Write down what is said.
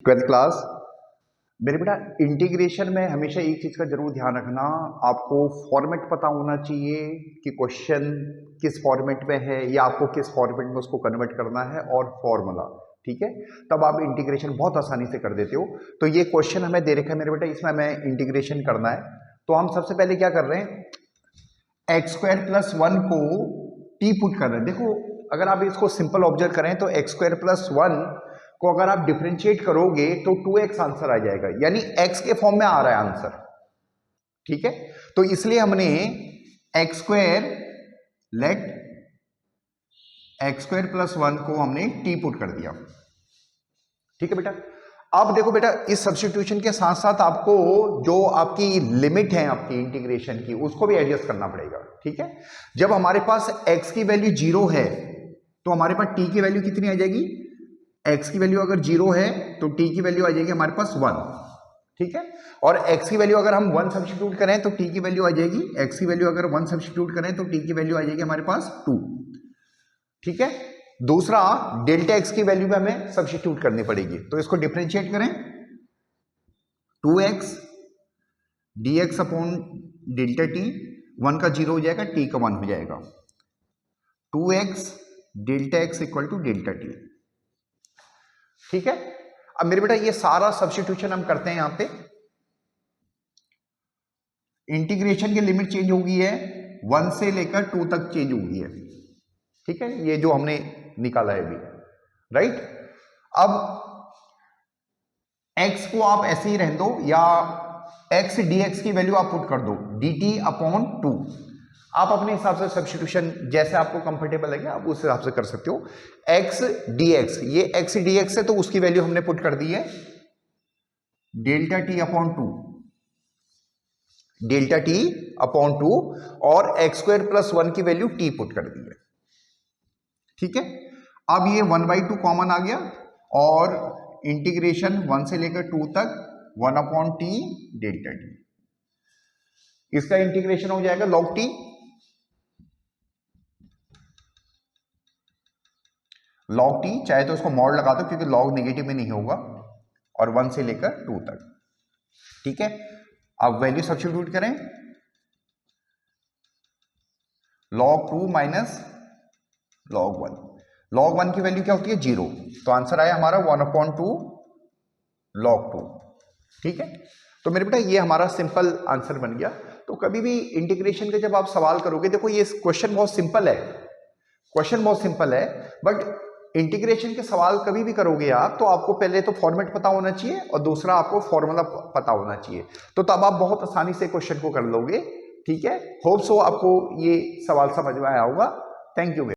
Twelfth class. मेरे बेटा integration में हमेशा एक चीज का जरूर ध्यान रखना, आपको फॉर्मेट पता होना चाहिए कि क्वेश्चन किस फॉर्मेट में है या आपको किस फॉर्मेट में उसको कन्वर्ट करना है, और फॉर्मूला, ठीक है, तब आप इंटीग्रेशन बहुत आसानी से कर देते हो। तो ये क्वेश्चन हमें दे रखा है मेरे बेटा, इसमें हमें इंटीग्रेशन करना है। तो हम सबसे पहले क्या कर रहे हैं, एक्स स्क्वायर प्लस 1 को टी पुट कर रहे हैं। देखो अगर आप इसको सिंपल ऑब्जर्व करें तो एक्स स्क्वायर प्लस 1 को अगर आप डिफरेंशिएट करोगे तो 2x आंसर आ जाएगा, यानी x के फॉर्म में आ रहा है आंसर, ठीक है। तो इसलिए हमने x square, let x square plus 1 को हमने t पुट कर दिया, ठीक है बेटा। अब देखो बेटा, इस सब्स्टिट्यूशन के साथ साथ आपको जो आपकी लिमिट है आपकी इंटीग्रेशन की, उसको भी एडजस्ट करना पड़ेगा, ठीक है। जब हमारे पास x की वैल्यू 0 है तो हमारे पास t की वैल्यू कितनी आ जाएगी, x की वैल्यू अगर 0 है तो t की वैल्यू आ जाएगी हमारे पास 1, ठीक है। और x की वैल्यू अगर हम 1 सब्स्टिट्यूट करें तो t की वैल्यू आ जाएगी, x की वैल्यू अगर 1 सब्स्टिट्यूट करें तो t की वैल्यू आ जाएगी हमारे पास 2, ठीक है। दूसरा, डेल्टा x की वैल्यू भी हमें सब्स्टिट्यूट करनी पड़ेगी, तो इसको डिफरेंशिएट करें, 2x dx upon delta t, 1 का 0 हो जाएगा, t का 1 हो जाएगा, 2x delta x equal to delta t, ठीक है। अब मेरे बेटा ये सारा सब्स्टिट्यूशन हम करते हैं, यहां पे इंटीग्रेशन की लिमिट चेंज हो गई है, 1 से लेकर 2 तक चेंज हो गई है, ठीक है, ये जो हमने निकाला है अभी, राइट। अब x को आप ऐसे ही रहने दो, या x dx की वैल्यू आप पुट कर दो dt अपॉन 2, आप अपने हिसाब से सब्स्टिट्यूशन जैसे आपको कंफर्टेबल लगे आप उस हिसाब से कर सकते हो। x dx, ये x dx है तो उसकी वैल्यू हमने पुट कर दी है delta t upon 2, delta t upon 2, और x स्क्वायर प्लस 1 की वैल्यू t पुट कर दी है, ठीक है। अब ये 1/2 कॉमन आ गया, और इंटीग्रेशन 1 से लेकर 2 तक 1 अपॉन t डेल्टा t, इसका इंटीग्रेशन हो जाएगा log t, log t, चाहे तो उसको मॉड लगा दो क्योंकि log नेगेटिव में नहीं होगा, और 1 से लेकर 2 तक, ठीक है। अब वैल्यू सब्स्टिट्यूट करें, log 2 माइनस log 1, log 1 की वैल्यू क्या होती है 0, तो आंसर आया हमारा 1 अपॉन 2 log 2, ठीक है। तो मेरे बेटा ये हमारा सिंपल आंसर बन गया। तो कभी भी इंटीग्रेशन के जब आप सवाल करोगे, देखो ये क्वेश्चन बहुत सिंपल है, क्वेश्चन बहुत सिंपल है, बट इंटीग्रेशन के सवाल कभी भी करोगे आप तो आपको पहले तो फॉर्मेट पता होना चाहिए, और दूसरा आपको फॉर्मूला पता होना चाहिए, तो तब आप बहुत आसानी से क्वेश्चन को कर लोगे, ठीक है। होप सो आपको ये सवाल समझ में आया होगा। Thank you.